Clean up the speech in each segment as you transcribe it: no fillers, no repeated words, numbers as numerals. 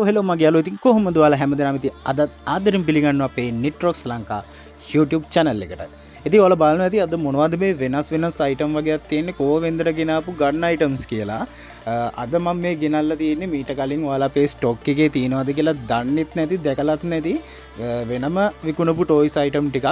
Hello මගේ යාළුවෝ ඉතින් කොහොමද ඔයාලා හැමදෙනාම ඉතින් අද ආදරෙන් පිළිගන්නවා අපේ Nitrox ලංකා YouTube channel එකට. ඉතින් ඔයාලා බලනවා ඇති අද මොනවද මේ වෙනස් item වගේක් තියෙන්නේ කොවෙන්දට ගෙනාපු gun items කියලා. අද මම මේ ගෙනල්ලා තියෙන්නේ මීට කලින් ඔයාලා අපේ stock එකේ තියෙනවද කියලා දන්නෙත් නැති දැකලත් නැති වෙනම විකුණපු toys item ටිකක්.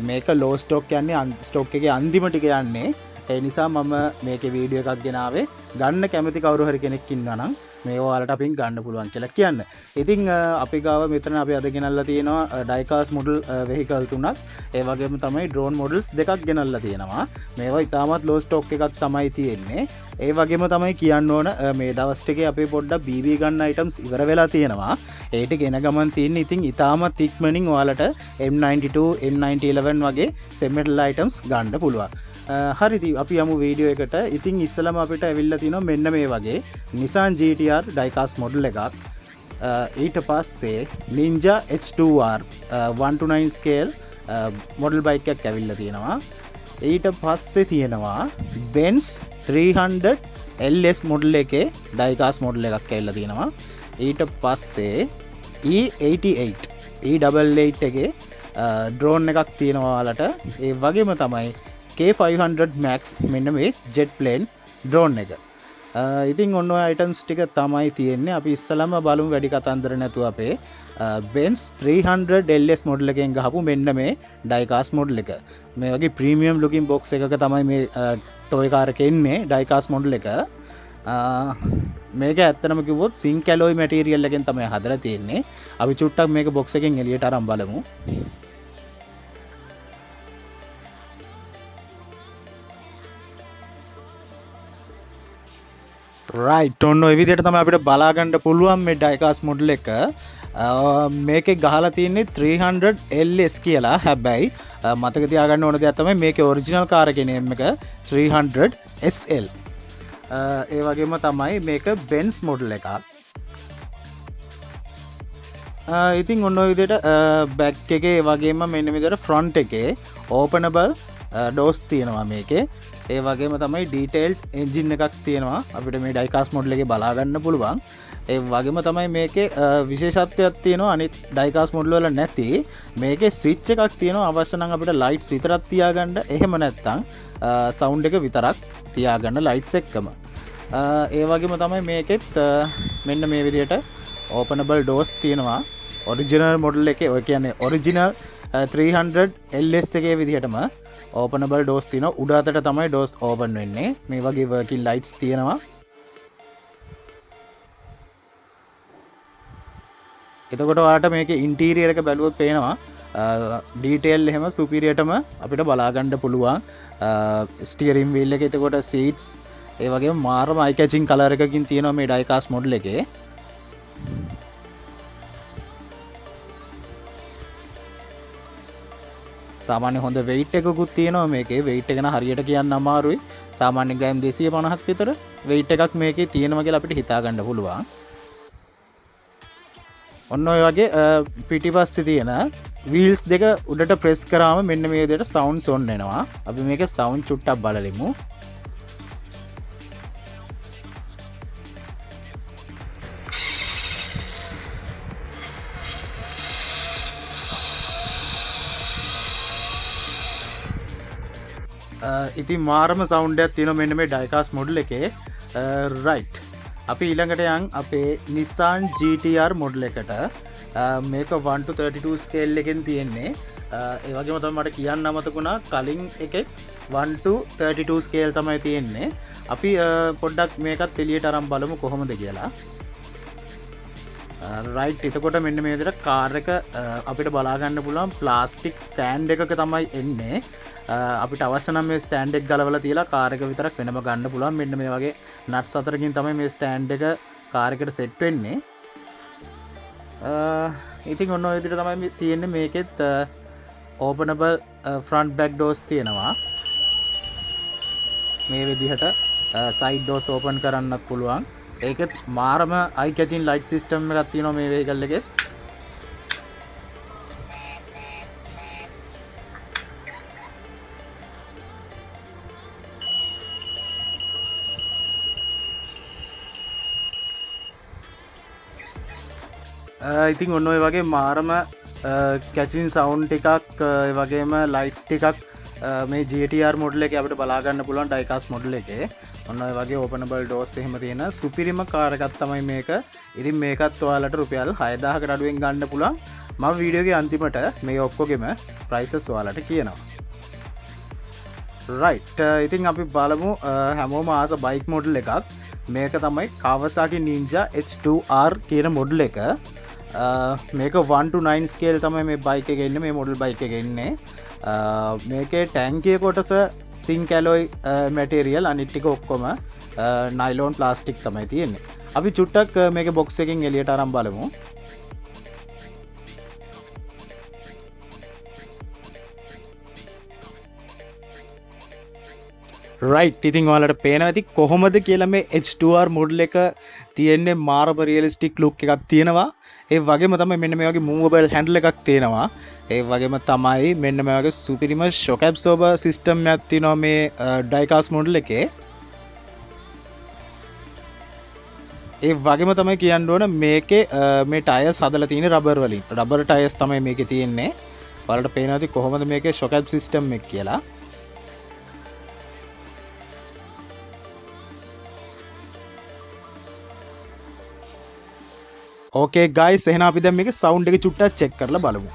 මේක low stock යන්නේ stock එකේ අන්තිම ටික යන්නේ. ඒ නිසා මම මේකේ වීඩියෝ එකක් ගෙනාවේ. ගන්න කැමති කවුරු හරි කෙනෙක් ඉන්නවා නම් මේ ඔයාලට අපින් ගන්න පුළුවන් කියලා කියන්න. ඉතින් අපි ගාව මෙතන අපි අද ගෙනල්ලා තියෙනවා ඩයිකාස් මොඩල් වෙහිකල් තුනක්. ඒ වගේම තමයි ඩ්‍රෝන් මොඩල්ස් දෙකක් ගෙනල්ලා තියෙනවා. මේවා ඉතාමත් ලෝ ස්ටොක් එකක් තමයි තියෙන්නේ. ඒ වගේම තමයි කියන්න ඕන මේ දවස් ටිකේ අපේ පොඩ්ඩක් BB ගන්න items ඉවර වෙලා තියෙනවා. ඒ ටික එන ගමන් තියෙන්නේ. ඉතින් ඉතාමත් ඉක්මනින් ඔයාලට M92 M9011 වගේ සෙමෙටල් items ගන්න පුළුවන්. හරිදි අපි යමු වීඩියෝ එකට. ඉතින් ඉස්සලම අපිට ඇවිල්ලා තියෙනවා මෙන්න මේ වගේ Nissan GTR diecast model එකක්. ඊට පස්සේ Ninja H2R 1:9 scale model bike එකක් ඇවිල්ලා තියෙනවා. ඊට පස්සේ තියෙනවා Benz 300 LS model එකේ diecast model එකක් ඇවිල්ලා තියෙනවා. ඊට පස්සේ E88 එකේ drone එකක් තියෙනවා ඔයාලට. ඒ වගේම තමයි K500 Max මෙන්න මේ jet plane drone එක. ඉතින් ඔන්න ඔය items ටික තමයි තියෙන්නේ. අපි ඉස්සලම බලමු වැඩි කතන්දර නැතුව අපේ Benz 300 LS model එකෙන් ගහපු මෙන්න මේ diecast model එක. මේ වගේ premium looking box එකක තමයි මේ toy car එක එන්නේ diecast model එක. මේක ඇත්තටම කිව්වොත් zinc alloy material එකෙන් තමයි හදලා තියෙන්නේ. අපි චුට්ටක් මේක box එකෙන් එළියට අරන් බලමු. රයිට් ඔන්න ඔය විදිහට තමයි අපිට බලා ගන්න පුළුවන් මේ diecast model එක. මේකේ ගහලා තියෙන්නේ 300 LS කියලා. හැබැයි මතක තියාගන්න ඕන දෙයක් තමයි මේකේ ඔරිජිනල් කාර් එකේ නේම් එක 300 SL. ඒ වගේම තමයි මේක Benz model එකක්. ඉතින් ඔන්න ඔය විදිහට back එකේ වගේම මෙන්න මේ විදිහට front එකේ openable doors තියෙනවා මේකේ. ඒ වගේම තමයි detailed engine එකක් තියෙනවා. අපිට මේ diecast model එකේ බලා ගන්න පුළුවන්. ඒ වගේම තමයි මේකේ විශේෂත්වයක් තියෙනවා අනිත් diecast model වල නැති. මේකේ switch එකක් තියෙනවා අවශ්‍ය නම් අපිට lights විතරක් තියාගන්න. එහෙම නැත්නම් sound එක විතරක් තියාගන්න lights එක්කම. ඒ වගේම තමයි මේකෙත් මෙන්න මේ විදිහට openable doors තියෙනවා. original model එකේ ඔය කියන්නේ original 300 LS එකේ විදිහටම openable doors තියෙනවා. උඩ අතට තමයි doors open වෙන්නේ. මේ වගේ working lights තියෙනවා. එතකොට ඔයාලට මේකේ interior එක බැලුවොත් පේනවා detail එහෙම superiorටම අපිට බලා ගන්න පුළුවන්. steering wheel එක එතකොට seats ඒ වගේම මාරම eye catching color එකකින් තියෙනවා මේ diecast model එකේ. සාමාන්‍ය හොඳ weight එකකුත් තියෙනවා මේකේ. weight එක නම් හරියට කියන්න අමාරුයි. සාමාන්‍ය ග්‍රෑම් 250ක් විතර weight එකක් මේකේ තියෙනවා කියලා අපිට හිතා ගන්න පුළුවන්. ඔන්න ඔය වගේ පිටිපස්සේ තියෙන wheels දෙක උඩට press කරාම මෙන්න මේ විදිහට sounds on වෙනවා. අපි මේකේ sound චුට්ටක් බලලෙමු. ඉතින් මාරම සවුන්ඩ් එකක් තියෙනවා මෙන්න මේ diecast model එකේ. right අපි ඊළඟට යන් අපේ Nissan GTR model එකට. මේක 1:32 scale එකෙන් තියෙන්නේ. ඒ වගේම තමයි මට කියන්න අමතකුණා කලින් එකේ 1:32 scale තමයි තියෙන්නේ. අපි පොඩ්ඩක් මේකත් එළියට අරන් බලමු කොහොමද කියලා. right එතකොට මෙන්න මේ විදිහට කාර් එක අපිට බලා ගන්න පුළුවන් ප්ලාස්ටික් ස්ටෑන්ඩ් එකක තමයි එන්නේ. අපිට අවශ්‍ය නම් මේ ස්ටෑන්ඩ් එක ගලවලා තියලා කාර් එක විතරක් වෙනම ගන්න පුළුවන්. මෙන්න මේ වගේ නට්ස් හතරකින් තමයි මේ ස්ටෑන්ඩ් එක කාර් එකට සෙට් වෙන්නේ. ඉතින් ඔන්න ඔය විදිහට තමයි තියෙන්නේ. මේකෙත් openable front back doors තියෙනවා. මේ විදිහට side doors open කරන්නත් පුළුවන්. ඒකෙත් මාරම eye catching light system එකක් තියෙනවා මේ vehicle එකේ. ඉතින් ඔන්න ඔය වගේ මාරම කැචින් සවුන්් ටිකක් වගේම ලයිට්ස් ටිකක් මේ GTR මොඩල් එක අපිට බලාගන්න පුළුවන් ඩයිකාස් මොඩල් එකේ ඔන්න ඔය වගේ ඕපනබල් ඩෝස් එහෙම තියෙන සුපිරිම කාර් එකක් තමයි මේක. ඉතින් මේකත් ඔයාලට රුපියල් 6000කට අඩුවෙන් ගන්න පුළුවන්. මම වීඩියෝගේ අන්තිමට මේ ඔක්කොගෙම ප්‍රයිසස් ඔයාලට කියනවා. රයිට් ඉතින් අපි බලමු හැමෝම ආස බයික් මොඩල් එකක්. මේක තමයි Kawasaki Ninja H2R කියන මොඩල් එක. මේක 1 to 9 ස්කේල් තමයි මේ බයික් එකේ ඉන්නේ, මේ මොඩල් බයික් එකේ ඉන්නේ. මේකේ ටැංකිය කොටස සිංක් ඇලොයි මැටීරියල්, අනිත් ටික ඔක්කොම නයිලෝන් ප්ලාස්ටික් තමයි තියෙන්නේ. අපි චුට්ටක් මේකේ බොක්ස් එකෙන් එළියට අරන් බලමු. රයිට් ඉතින් ඔයාලට පේනවා ඇති කොහොමද කියලා මේ H2R මොඩල් එක තියෙන්නේ මාරම රියලිස්ටික් ලුක් එකක් තියෙනවා. ඒ වගේම තමයි මෙන්න මේ වගේ මූවබල් හැන්ඩල් එකක් තියෙනවා. ඒ වගේම තමයි මෙන්න මේ වගේ සුපිරිම ෂොක් ඇබ්සෝබර් සිස්ටම් එකක් තියෙනවා මේ ඩයිකාස් මොඩල් එකේ. ඒ වගේම තමයි කියන්න ඕන මේකේ මේ ටයර්ස් හදලා තියෙන්නේ රබර් වලින්. රබර් ටයර්ස් තමයි මේකේ තියෙන්නේ. ඔයාලට පේනවා ඇති කොහොමද මේකේ ෂොක් ඇබ් සිස්ටම් එක කියලා. ඕකේ ගයිස් එහෙනම් අපි දැන් මේකේ සවුන්ඩ් එක චුට්ටක් චෙක් කරලා බලමු.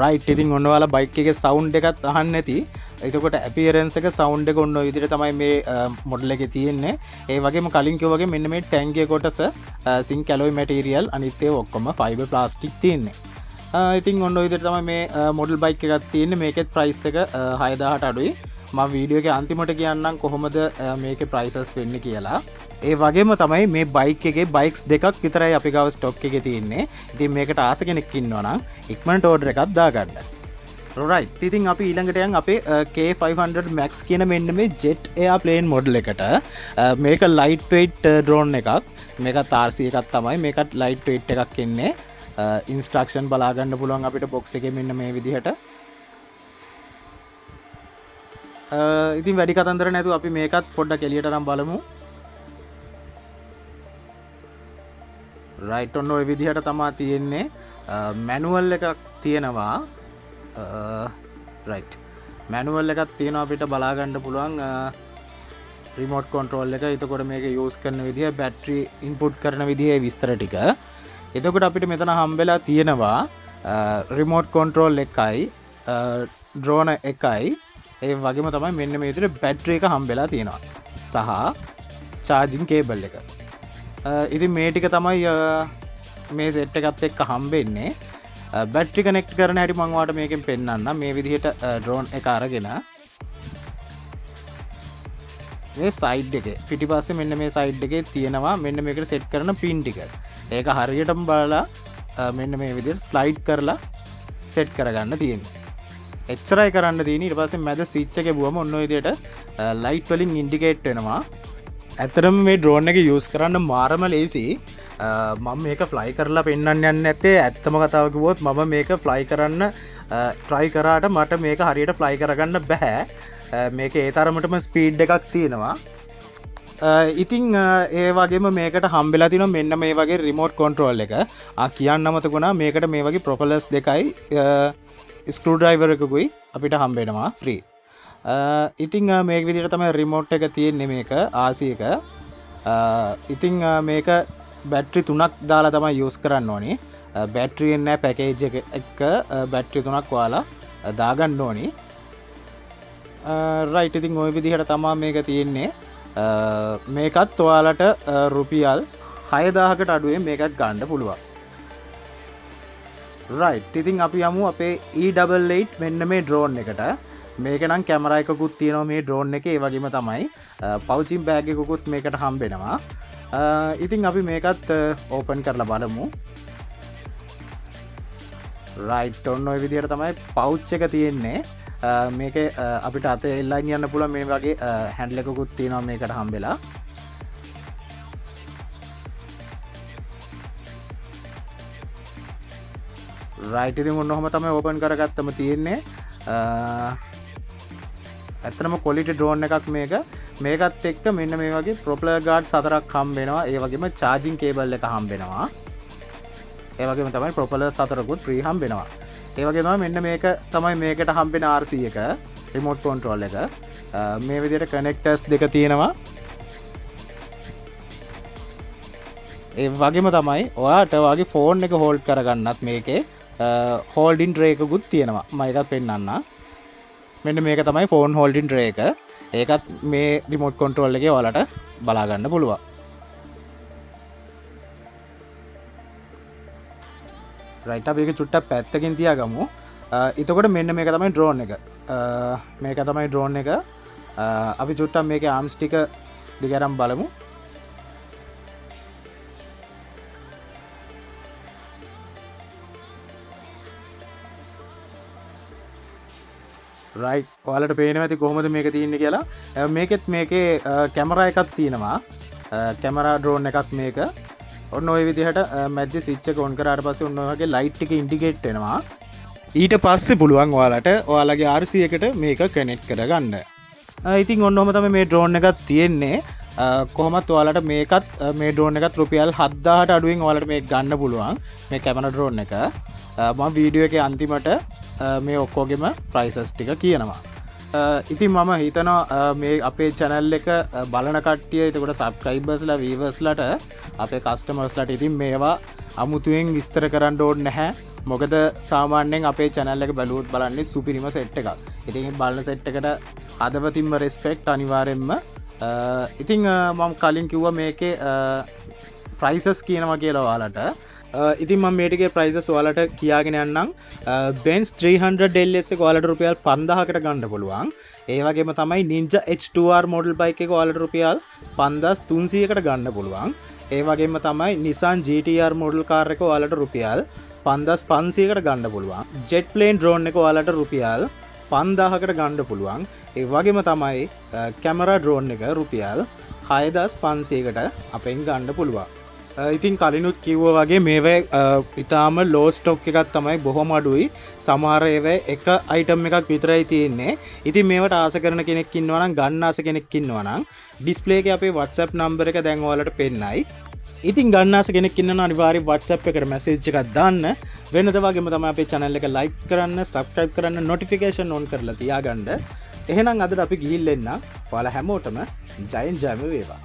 රයිට් ඉතින් ඔන්න ඔයාලා බයික් එකේ සවුන්ඩ් එකත් අහන්න ඇති. එතකොට අපියරන්ස් එක සවුන්ඩ් එක ඔන්න ඔය විදිහට තමයි මේ මොඩල් එකේ තියෙන්නේ. ඒ වගේම කලින් කිව්වා වගේ මෙන්න මේ ටැංකිය කොටස සිංක් ඇලොයි මැටීරියල්, අනිත් ඒවා ඔක්කොම ෆයිබර් ප්ලාස්ටික් තියෙන්නේ. ඉතින් ඔන්න ඔය විදිහට තමයි මේ මොඩල් බයික් එකක් තියෙන්නේ. මේකෙත් ප්‍රයිස් එක 6000ට අඩුයි. මම වීඩියෝ එකේ අන්තිමට කියන්නම් කොහොමද මේකේ ප්‍රයිසස් වෙන්නේ කියලා. ඒ වගේම තමයි මේ බයික් එකේ බයික්ස් දෙකක් විතරයි අපි ගාව ස්ටොක් එකේ තියෙන්නේ. ඉතින් මේකට ආස කෙනෙක් ඉන්නවා නම් ඉක්මනට ඕඩර් එකක් දාගන්න. රයිට් ඉතින් අපි ඊළඟට යන් අපේ K500 Max කියන මෙන්න මේ ජෙට් එයාප්ලේන් මොඩල් එකට. මේක ලයිට් වෙයිට් ඩ්‍රෝන් එකක්. මේකත් RC එකක් තමයි. මේකත් ලයිට් වෙයිට් එකක් එන්නේ. ඉන්ස්ට්‍රක්ෂන් බලාගන්න පුළුවන් අපිට බොක්ස් එකේ මෙන්න මේ විදිහට. ඉතින් වැඩි කතන්දර නැතුව අපි මේකත් පොඩ්ඩක් එළියට අරන් බලමු. රයිට් ඔන්න ඔය විදිහට තමයි තියෙන්නේ. මැනුවල් එකක් තියෙනවා. රයිට් මැනුවල් එකක් තියෙනවා අපිට බලාගන්න පුළුවන් රිමෝට් කන්ට්‍රෝල් එක. එතකොට මේක යූස් කරන විදිහ, බැටරි ඉන්පුට් කරන විදිහේ විස්තර ටික. එතකොට අපිට මෙතන හම්බෙලා තියෙනවා රිමෝට් කන්ට්‍රෝල් එකයි ඩ්‍රෝන එකයි. ඒ වගේම තමයි මෙන්න මේ විදිහට බැටරි එක හම්බෙලා තියෙනවා සහ චාර්ජින් කේබල් එක. ඉතින් මේ ටික තමයි මේ සෙට් එකත් එක්ක හම්බෙන්නේ. බැටරි කනෙක්ට් කරන හැටි මම ඔයාලට මේකෙන් පෙන්නන්නම්. මේ විදිහට ඩ්‍රෝන් එක අරගෙන මේ සයිඩ් එකේ පිටිපස්සේ මෙන්න මේ සයිඩ් එකේ තියෙනවා මෙන්න මේකට සෙට් කරන පින් ටික. ඒක හරියටම බලලා මෙන්න මේ විදිහට ස්ලයිඩ් කරලා සෙට් කරගන්න තියෙනවා. එච්චරයි කරන්න තියෙන්නේ. ඊට පස්සේ මැද ස්විච් එක ගුවම ඔන්න ඔය විදිහට ලයිට් වලින් ඉන්ඩිකේට් වෙනවා. ඇත්තටම මේ ඩ්‍රෝන් එක යූස් කරන්න මාරම ලේසි. මම මේක ෆ්ලයි කරලා පෙන්වන්න යන්නේ නැත්තේ ඇත්තම කතාව කිව්වොත් මම මේක ෆ්ලයි කරන්න try කරාට මට මේක හරියට ෆ්ලයි කරගන්න බෑ. මේක ඒ තරමටම ස්පීඩ් එකක් තියෙනවා. ඉතින් ඒ වගේම මේකට හම්බෙලා තියෙනවා මෙන්න මේ වගේ රිමෝට් කන්ට්‍රෝල් එක. කියන්න අමතකුණා මේකට මේ වගේ ප්‍රොපෙලර්ස් දෙකයි ස්ක්‍රූ ඩ්‍රයිවර් එකකුයි අපිට හම්බෙනවා ෆ්‍රී. ඉතින් මේ විදිහට තමයි රිමෝට් එක තියෙන්නේ මේක RC එක. ඉතින් මේක බැටරි 3ක් දාලා තමයි යූස් කරන්න ඕනේ. බැටරි එන්නේ පැකේජ් එක බැටරි 3ක් ඔයාලා දාගන්න ඕනේ. රයිට් ඉතින් ওই විදිහට තමයි මේක තියෙන්නේ. මේකත් ඔයාලට රුපියල් 6000කට අඩුවෙන් මේකත් ගන්න පුළුවන්. රයිට් ඉතින් අපි යමු අපේ E88 මෙන්න මේ ඩ්‍රෝන් එකට. මේක නම් කැමරා එකකුත් තියෙනවා මේ ඩ්‍රෝන් එකේ. ඒ වගේම තමයි පවුචින් බෑග් එකකුත් මේකට හම්බෙනවා. ඉතින් අපි මේකත් ඕපන් කරලා බලමු. රයිට් ඔන්න ඔය විදිහට තමයි පවුච් එක තියෙන්නේ. මේක අපිට අත එල්ලයින් යන්න පුළුවන් මේ වගේ හැන්ඩල් එකකුත් තියෙනවා මේකට හම්බෙලා. රයිට් ඉතින් ඔන්න ඔහම තමයි ඕපන් කරගත්තම තියෙන්නේ. ඇත්තටම quality drone එකක් මේක. මේකත් එක්ක මෙන්න මේ වගේ propeller guard 4ක් හම්බ වෙනවා. ඒ වගේම charging cable එක හම්බ වෙනවා. ඒ වගේම තමයි propeller 4කුත් free හම්බ වෙනවා. ඒ වගේම මෙන්න මේක තමයි මේකට හම්බ වෙන RC එක, remote control එක. මේ විදිහට connectors දෙක තියෙනවා. ඒ වගේම තමයි ඔයාට ඔයාගේ ෆෝන් එක හෝල්ඩ් කරගන්නත් මේකේ හෝල්ඩින් ට්‍රේ එකකුත් තියෙනවා. මම ඒකත් පෙන්නන්න. මෙන්න මේක තමයි ෆෝන් හෝල්ඩින් ට්‍රේ එක. ඒකත් මේ රිමෝට් කන්ට්‍රෝල් එකේ ඔයාලට බලා ගන්න පුළුවන්. රයිට් අපි ඒක චුට්ටක් පැත්තකින් තියාගමු. එතකොට මෙන්න මේක තමයි ඩ්‍රෝන් එක. මේක තමයි ඩ්‍රෝන් එක. අපි චුට්ටක් මේකේ ආම්ස් ටික දිගටම බලමු. රයිට් ඔයාලට පේනවා ඇති කොහොමද මේක තියෙන්නේ කියලා. මේකෙත් මේකේ කැමරා එකක් තියෙනවා. කැමරා ඩ්‍රෝන් එකක් මේක. ඔන්න ඔය විදිහට මැද්දේ ස්විච් එක ඔන් කරාට පස්සේ ඔන්න ඔය වගේ ලයිට් එක ඉන්ඩිකේට් වෙනවා. ඊට පස්සේ පුළුවන් ඔයාලට ඔයාලගේ RC එකට මේක කනෙක්ට් කරගන්න. ඉතින් ඔන්න ඔහම තමයි මේ ඩ්‍රෝන් එකක් තියෙන්නේ. කොහොමත් ඔයාලට මේකත් මේ ඩ්‍රෝන් එකත් රුපියල් 7000ට අඩුවෙන් ඔයාලට මේක ගන්න පුළුවන්. මේ කැමරා ඩ්‍රෝන් එක. මම වීඩියෝ එකේ අන්තිමට මේ ඔක්කොගෙම ප්‍රයිසස් ටික කියනවා. ඉතින් මම හිතනවා මේ අපේ channel එක බලන කට්ටිය එතකොට subscribersලා viewersලාට අපේ customersලාට ඉතින් මේවා අමුතුවෙන් විස්තර කරන්න ඕනේ නැහැ. මොකද සාමාන්‍යයෙන් අපේ channel එක බැලුවොත් බලන්නේ සුපිරිම set එකක්. ඉතින් බලන set එකට හදවතින්ම respect අනිවාර්යෙන්ම. ඉතින් මම කලින් කිව්වා මේකේ prices කියනවා කියලා ඔයාලට. ඉතින් මම මේ ටිකේ prices ඔයාලට කියාගෙන යන්නම්. Benz 300 LS එක ඔයාලට රුපියල් 5000කට ගන්න පුළුවන්. ඒ වගේම තමයි Ninja H2R model bike එක ඔයාලට රුපියල් 5300කට ගන්න පුළුවන්. ඒ වගේම තමයි Nissan GT-R model car එක ඔයාලට රුපියල් 5500කට ගන්න පුළුවන්. Jet plane drone එක ඔයාලට රුපියල් 5000කට ගන්න පුළුවන්. ඒ වගේම තමයි camera drone එක රුපියල් 6500කට අපෙන් ගන්න පුළුවන්. ඉතින් කලිනුත් කිව්ව වගේ මේවා ඉතාම ලෝ ස්ටොක් එකක් තමයි, බොහොම අඩුයි. සමහර ඒවා එක අයිටම් එකක් විතරයි තියෙන්නේ. ඉතින් මේවට ආස කරන කෙනෙක් ඉන්නවා නම්, ගන්න ආස කෙනෙක් ඉන්නවා නම් ඩිස්ප්ලේ එකේ අපේ WhatsApp නම්බර් එක දැන් ඔයාලට පෙන්නයි. ඉතින් ගන්න ආස කෙනෙක් ඉන්නවා අනිවාර්යයෙන් WhatsApp එකට මැසේජ් එකක් දාන්න. වෙනද වගේම තමයි අපේ channel එක like කරන්න, subscribe කරන්න, notification on කරලා තියාගන්න. එහෙනම් අදට අපි ගිහින් එන්න. ඔයාලා හැමෝටම ජයෙන් ජයම වේවා.